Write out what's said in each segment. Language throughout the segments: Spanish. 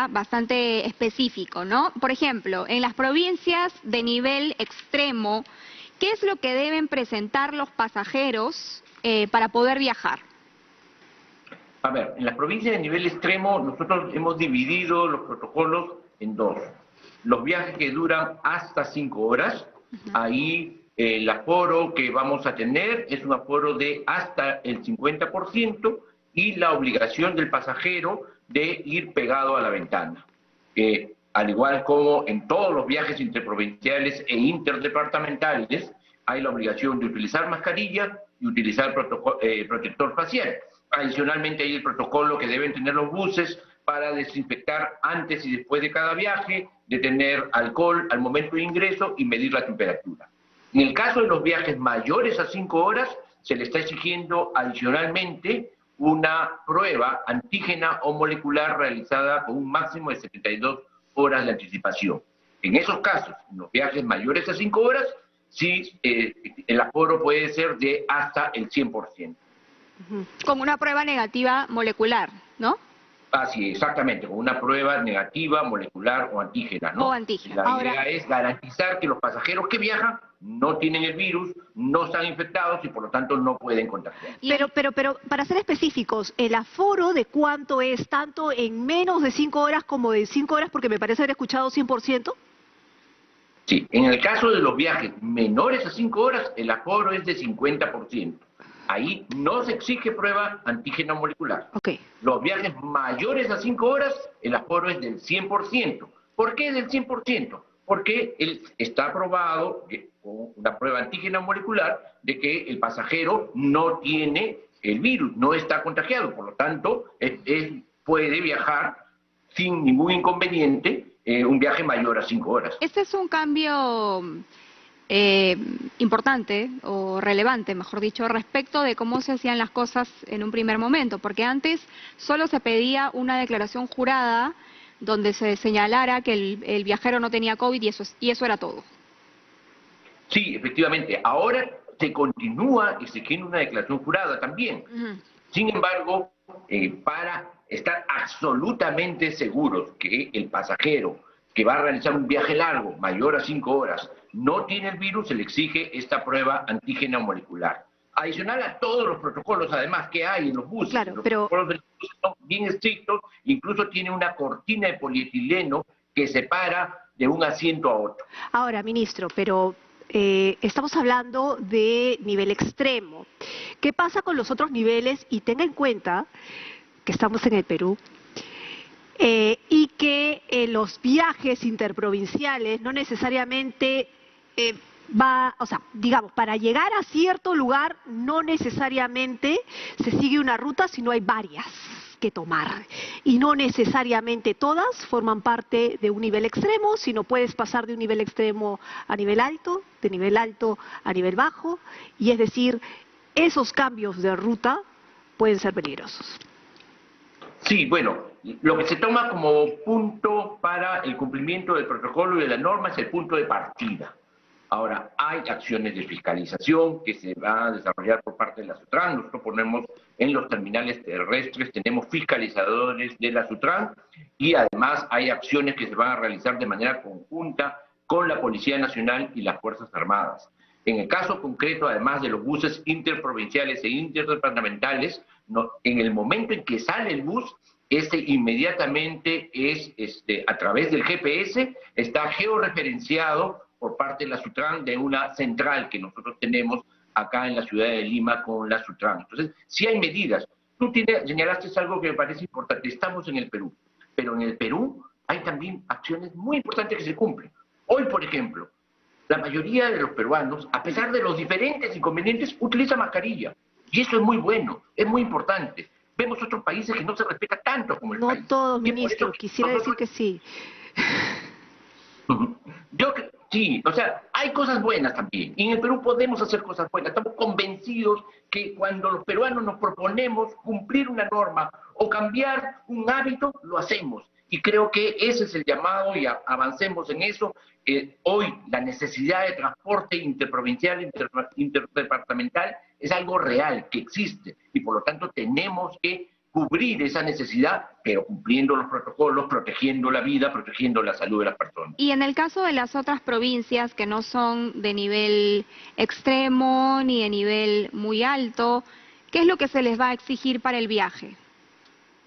sea bastante específico, ¿no? Por ejemplo, en las provincias de nivel extremo, ¿qué es lo que deben presentar los pasajeros para poder viajar? A ver, en las provincias de nivel extremo nosotros hemos dividido los protocolos en dos. Los viajes que duran hasta 5 horas, ahí el aforo que vamos a tener es un aforo de hasta el 50% y la obligación del pasajero de ir pegado a la ventana. Al igual como en todos los viajes interprovinciales e interdepartamentales, hay la obligación de utilizar mascarilla y utilizar protector facial. Adicionalmente hay el protocolo que deben tener los buses para desinfectar antes y después de cada viaje, de tener alcohol al momento de ingreso y medir la temperatura. En el caso de los viajes mayores a 5 horas, se le está exigiendo adicionalmente una prueba antígena o molecular realizada con un máximo de 72 horas de anticipación. En esos casos, en los viajes mayores a 5 horas, sí, el aforo puede ser de hasta el 100%. Como una prueba negativa molecular, ¿no? Así, exactamente, con una prueba negativa, molecular o antígena, ¿no? O antígena. La idea es garantizar que los pasajeros que viajan no tienen el virus, no están infectados y por lo tanto no pueden contagiar. Pero, para ser específicos, ¿el aforo de cuánto es, tanto en menos de 5 horas como de 5 horas, porque me parece haber escuchado 100%? Sí, en el caso de los viajes menores a 5 horas, el aforo es de 50%. Ahí no se exige prueba antígena molecular. Okay. Los viajes mayores a 5 horas, el aforo es del 100%. ¿Por qué del 100%? Porque está probado con una prueba antígena molecular de que el pasajero no tiene el virus, no está contagiado. Por lo tanto, puede viajar sin ningún inconveniente un viaje mayor a 5 horas. Este es un cambio importante o relevante, mejor dicho, respecto de cómo se hacían las cosas en un primer momento, porque antes solo se pedía una declaración jurada donde se señalara que el viajero no tenía COVID y eso era todo. Sí, efectivamente. Ahora se continúa exigiendo una declaración jurada también. Sin embargo, para estar absolutamente seguros que el pasajero que va a realizar un viaje largo, mayor a 5 horas, no tiene el virus, se le exige esta prueba antígena molecular. Adicional a todos los protocolos, además, que hay en los buses. Claro, los pero protocolos de los buses son bien estrictos, incluso tiene una cortina de polietileno que separa de un asiento a otro. Ahora, ministro, pero estamos hablando de nivel extremo. ¿Qué pasa con los otros niveles? Y tenga en cuenta que estamos en el Perú, y que los viajes interprovinciales no necesariamente digamos, para llegar a cierto lugar no necesariamente se sigue una ruta, sino hay varias que tomar. Y no necesariamente todas forman parte de un nivel extremo, sino puedes pasar de un nivel extremo a nivel alto, de nivel alto a nivel bajo, y es decir, esos cambios de ruta pueden ser peligrosos. Sí, bueno, lo que se toma como punto para el cumplimiento del protocolo y de la norma es el punto de partida. Ahora, hay acciones de fiscalización que se van a desarrollar por parte de la SUTRAN. Nosotros ponemos en los terminales terrestres, tenemos fiscalizadores de la SUTRAN y además hay acciones que se van a realizar de manera conjunta con la Policía Nacional y las Fuerzas Armadas. En el caso concreto, además de los buses interprovinciales e interdepartamentales, en el momento en que sale el bus, inmediatamente es, a través del GPS, está georreferenciado por parte de la SUTRAN de una central que nosotros tenemos acá en la ciudad de Lima con la SUTRAN. Entonces, sí hay medidas. Tú señalaste algo que me parece importante. Estamos en el Perú, pero en el Perú hay también acciones muy importantes que se cumplen. Hoy, por ejemplo, la mayoría de los peruanos, a pesar de los diferentes inconvenientes, utiliza mascarilla. Y eso es muy bueno, es muy importante. Vemos otros países que no se respeta tanto como el país. No todos, ministro, quisiera decir que sí. Sí, o sea, hay cosas buenas también. Y en el Perú podemos hacer cosas buenas. Estamos convencidos que cuando los peruanos nos proponemos cumplir una norma o cambiar un hábito, lo hacemos. Y creo que ese es el llamado y avancemos en eso. Hoy la necesidad de transporte interprovincial, interdepartamental, es algo real, que existe. Y por lo tanto tenemos que cubrir esa necesidad, pero cumpliendo los protocolos, protegiendo la vida, protegiendo la salud de las personas. Y en el caso de las otras provincias que no son de nivel extremo ni de nivel muy alto, ¿qué es lo que se les va a exigir para el viaje?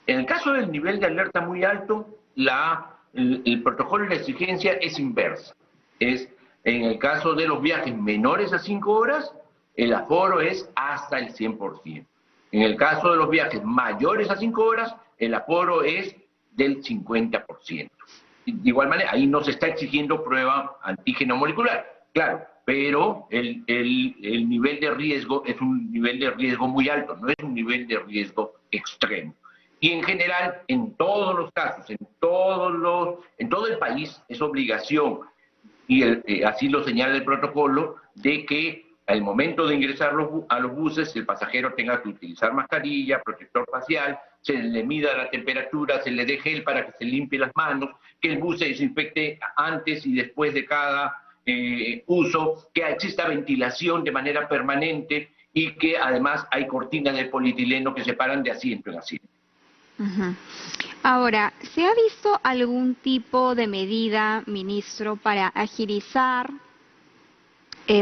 En el caso del nivel de alerta muy alto, el protocolo y la exigencia es inversa. En el caso de los viajes menores a 5 horas, el aforo es hasta el 100%. En el caso de los viajes mayores a 5 horas, el aforo es del 50%. De igual manera, ahí no se está exigiendo prueba antígeno molecular, claro, pero el nivel de riesgo es un nivel de riesgo muy alto, no es un nivel de riesgo extremo. Y en general, en todos los casos, en todo el país, es obligación, y así lo señala el protocolo, de que al momento de ingresar a los buses, el pasajero tenga que utilizar mascarilla, protector facial, se le mida la temperatura, se le dé gel para que se limpie las manos, que el bus se desinfecte antes y después de cada uso, que exista ventilación de manera permanente y que además hay cortinas de polietileno que separan de asiento en asiento. Uh-huh. Ahora, ¿se ha visto algún tipo de medida, ministro, para agilizar,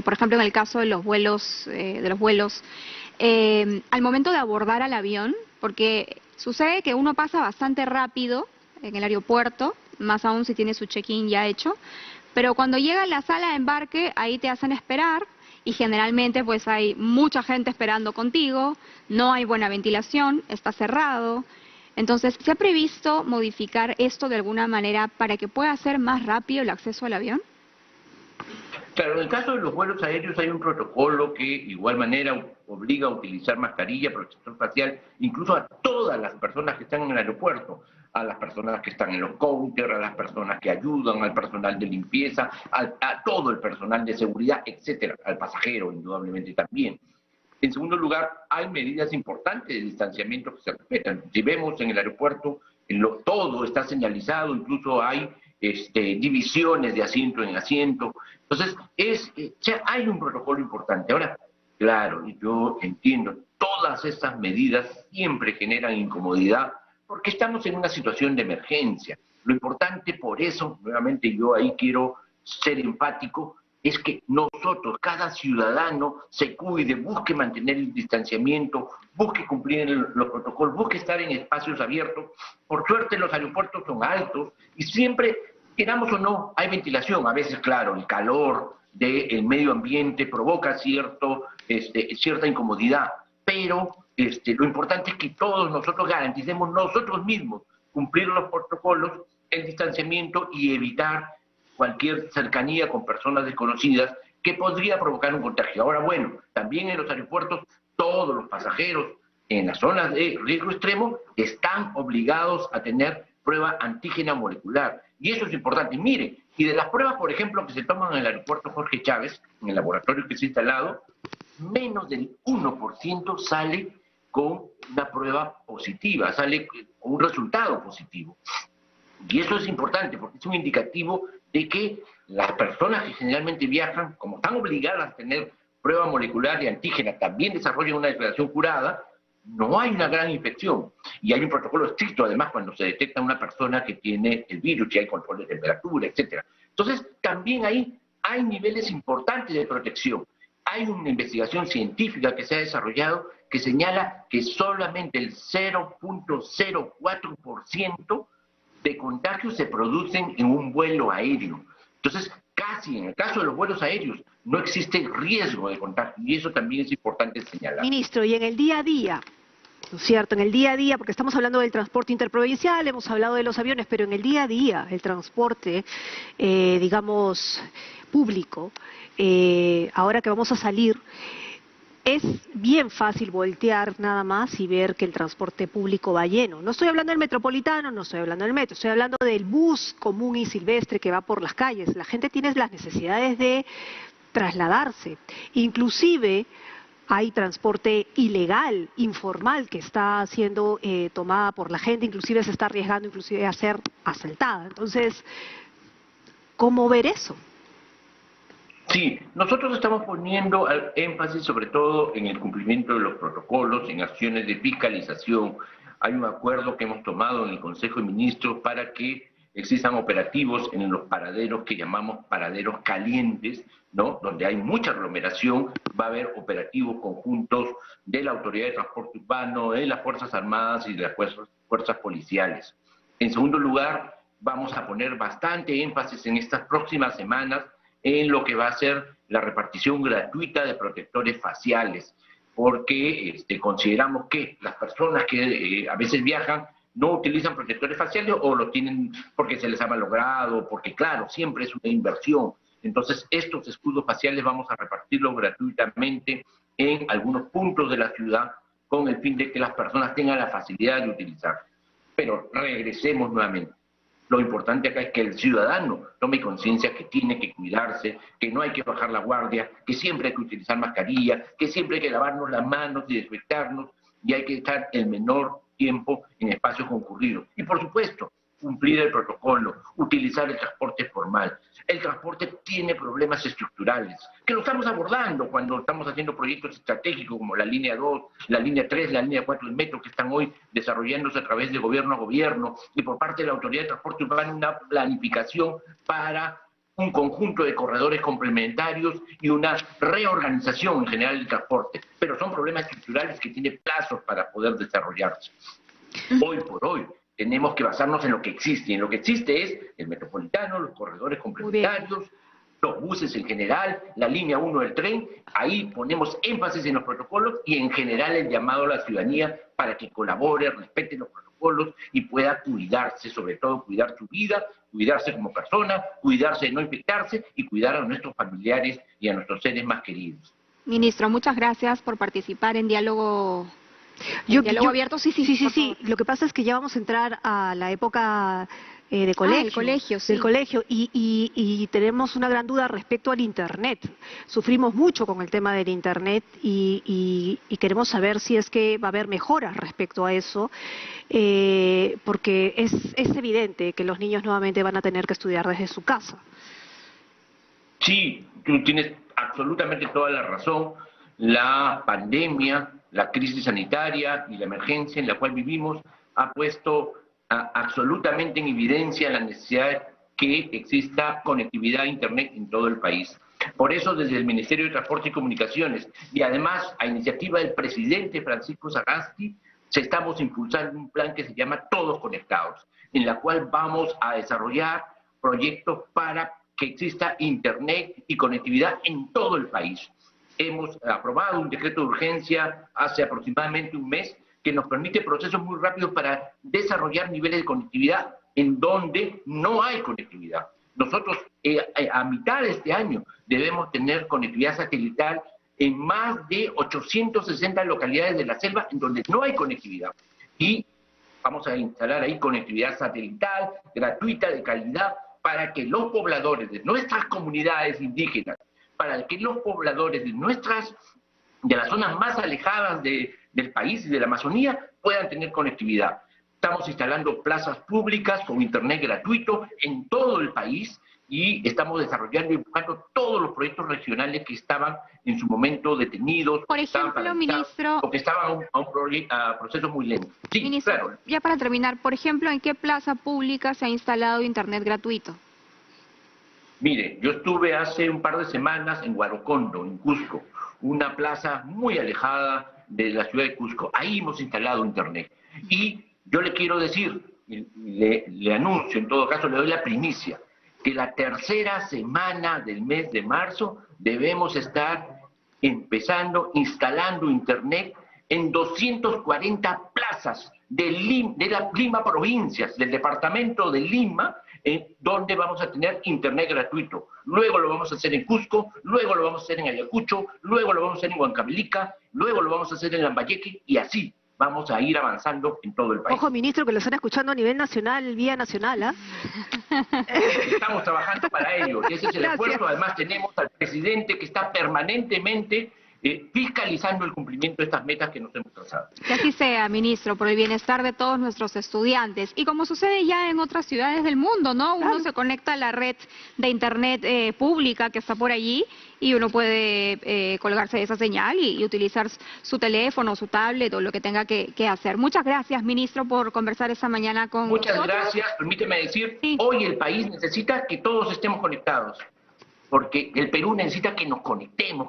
por ejemplo, en el caso de los vuelos, al momento de abordar al avión? Porque sucede que uno pasa bastante rápido en el aeropuerto, más aún si tiene su check-in ya hecho, pero cuando llega a la sala de embarque, ahí te hacen esperar y generalmente pues hay mucha gente esperando contigo, no hay buena ventilación, está cerrado. Entonces, ¿se ha previsto modificar esto de alguna manera para que pueda ser más rápido el acceso al avión? Claro, en el caso de los vuelos aéreos hay un protocolo que de igual manera obliga a utilizar mascarilla, protector facial, incluso a todas las personas que están en el aeropuerto, a las personas que están en los counters, a las personas que ayudan, al personal de limpieza, a todo el personal de seguridad, etcétera, al pasajero indudablemente también. En segundo lugar, hay medidas importantes de distanciamiento que se respetan. Si vemos en el aeropuerto, todo está señalizado, incluso hay divisiones de asiento en asiento. Entonces, hay un protocolo importante. Ahora, claro, yo entiendo, todas estas medidas siempre generan incomodidad porque estamos en una situación de emergencia. Lo importante por eso, nuevamente yo ahí quiero ser empático, es que nosotros, cada ciudadano, se cuide, busque mantener el distanciamiento, busque cumplir los protocolos, busque estar en espacios abiertos. Por suerte los aeropuertos son altos y siempre, queramos o no, hay ventilación. A veces, claro, el calor del medio ambiente provoca cierta incomodidad, pero lo importante es que todos nosotros garanticemos nosotros mismos cumplir los protocolos, el distanciamiento y evitar cualquier cercanía con personas desconocidas que podría provocar un contagio. Ahora, bueno, también en los aeropuertos todos los pasajeros en las zonas de riesgo extremo están obligados a tener prueba antígena molecular. Y eso es importante. Mire, y de las pruebas, por ejemplo, que se toman en el aeropuerto Jorge Chávez, en el laboratorio que se ha instalado, menos del 1% sale con una prueba positiva, sale con un resultado positivo. Y eso es importante porque es un indicativo de que las personas que generalmente viajan, como están obligadas a tener prueba molecular y antígena, también desarrollan una declaración jurada, no hay una gran infección. Y hay un protocolo estricto, además, cuando se detecta una persona que tiene el virus, y hay control de temperatura, etc. Entonces, también ahí hay niveles importantes de protección. Hay una investigación científica que se ha desarrollado que señala que solamente el 0.04% de contagios se producen en un vuelo aéreo. Entonces, casi en el caso de los vuelos aéreos no existe riesgo de contagio y eso también es importante señalar. Ministro, y en el día a día, ¿no es cierto? En el día a día, porque estamos hablando del transporte interprovincial, hemos hablado de los aviones, pero en el día a día, el transporte, digamos, público, ahora que vamos a salir, es bien fácil voltear nada más y ver que el transporte público va lleno. No estoy hablando del metropolitano, no estoy hablando del metro, estoy hablando del bus común y silvestre que va por las calles. La gente tiene las necesidades de trasladarse. Inclusive hay transporte ilegal, informal, que está siendo tomada por la gente, inclusive se está arriesgando inclusive a ser asaltada. Entonces, ¿cómo ver eso? Sí, nosotros estamos poniendo énfasis sobre todo en el cumplimiento de los protocolos, en acciones de fiscalización. Hay un acuerdo que hemos tomado en el Consejo de Ministros para que existan operativos en los paraderos que llamamos paraderos calientes, ¿no? Donde hay mucha aglomeración, va a haber operativos conjuntos de la Autoridad de Transporte Urbano, de las Fuerzas Armadas y de las fuerzas policiales. En segundo lugar, vamos a poner bastante énfasis en estas próximas semanas en lo que va a ser la repartición gratuita de protectores faciales, porque consideramos que las personas que a veces viajan no utilizan protectores faciales o lo tienen porque se les ha malogrado, porque claro, siempre es una inversión. Entonces, estos escudos faciales vamos a repartirlos gratuitamente en algunos puntos de la ciudad con el fin de que las personas tengan la facilidad de utilizarlos. Pero regresemos nuevamente. Lo importante acá es que el ciudadano tome conciencia que tiene que cuidarse, que no hay que bajar la guardia, que siempre hay que utilizar mascarilla, que siempre hay que lavarnos las manos y desinfectarnos, y hay que estar el menor tiempo en espacios concurridos. Y por supuesto, cumplir el protocolo, utilizar el transporte formal. El transporte tiene problemas estructurales, que lo estamos abordando cuando estamos haciendo proyectos estratégicos como la línea 2, la línea 3, la línea 4 del metro, que están hoy desarrollándose a través de gobierno a gobierno, y por parte de la Autoridad de Transporte Urbano una planificación para un conjunto de corredores complementarios y una reorganización en general del transporte. Pero son problemas estructurales que tienen plazos para poder desarrollarse. Hoy por hoy tenemos que basarnos en lo que existe. Y en lo que existe es el metropolitano, los corredores complementarios, los buses en general, la línea 1 del tren. Ahí ponemos énfasis en los protocolos y en general el llamado a la ciudadanía para que colabore, respete los protocolos y pueda cuidarse, sobre todo cuidar su vida, cuidarse como persona, cuidarse de no infectarse y cuidar a nuestros familiares y a nuestros seres más queridos. Ministro, muchas gracias por participar en diálogo. Diálogo abierto, sí. Lo que pasa es que ya vamos a entrar a la época de colegio, del colegio, sí. Del colegio y tenemos una gran duda respecto al Internet. Sufrimos mucho con el tema del Internet y queremos saber si es que va a haber mejoras respecto a eso, porque es evidente que los niños nuevamente van a tener que estudiar desde su casa. Sí, tú tienes absolutamente toda la razón. La pandemia, la crisis sanitaria y la emergencia en la cual vivimos ha puesto absolutamente en evidencia la necesidad de que exista conectividad a Internet en todo el país. Por eso, desde el Ministerio de Transporte y Comunicaciones, y además a iniciativa del presidente Francisco Sagasti, estamos impulsando un plan que se llama Todos Conectados, en la cual vamos a desarrollar proyectos para que exista Internet y conectividad en todo el país. Hemos aprobado un decreto de urgencia hace aproximadamente un mes que nos permite procesos muy rápidos para desarrollar niveles de conectividad en donde no hay conectividad. Nosotros a mitad de este año debemos tener conectividad satelital en más de 860 localidades de la selva en donde no hay conectividad. Y vamos a instalar ahí conectividad satelital, gratuita, de calidad, para que los pobladores de nuestras comunidades indígenas, para que los pobladores de las zonas más alejadas del país y de la Amazonía puedan tener conectividad. Estamos instalando plazas públicas con Internet gratuito en todo el país y estamos desarrollando y buscando todos los proyectos regionales que estaban en su momento detenidos, por ejemplo, ministro, o que estaban a procesos muy lentos. Sí, ministro, claro. Ya para terminar, por ejemplo, ¿en qué plaza pública se ha instalado Internet gratuito? Mire, yo estuve hace un par de semanas en Huarocondo, en Cusco, una plaza muy alejada de la ciudad de Cusco. Ahí hemos instalado Internet. Y yo le quiero decir, le anuncio, en todo caso le doy la primicia, que la tercera semana del mes de marzo debemos estar empezando, instalando Internet en 240 plazas de la Lima provincias, del departamento de Lima, donde vamos a tener Internet gratuito. Luego lo vamos a hacer en Cusco, luego lo vamos a hacer en Ayacucho, luego lo vamos a hacer en Huancavelica, luego lo vamos a hacer en Lambayeque, y así vamos a ir avanzando en todo el país. Ojo, ministro, que lo están escuchando a nivel nacional, vía nacional, ¿ah? Estamos trabajando para ello, y ese es el esfuerzo. Además tenemos al presidente que está permanentemente fiscalizando el cumplimiento de estas metas que nos hemos trazado. Que así sea, ministro, por el bienestar de todos nuestros estudiantes. Y como sucede ya en otras ciudades del mundo, ¿no? Uno se conecta a la red de internet pública que está por allí y uno puede colgarse de esa señal y utilizar su teléfono, su tablet o lo que tenga que hacer. Muchas gracias, ministro, por conversar esta mañana con nosotros. Muchas gracias. Permíteme decir, Sí. hoy el país necesita que todos estemos conectados. Porque el Perú necesita que nos conectemos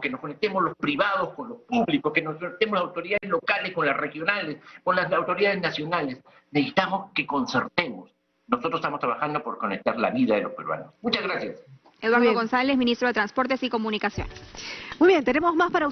los privados con los públicos, que nos conectemos las autoridades locales con las regionales, con las autoridades nacionales. Necesitamos que concertemos. Nosotros estamos trabajando por conectar la vida de los peruanos. Muchas gracias. Eduardo González, ministro de Transportes y Comunicaciones. Muy bien, tenemos más para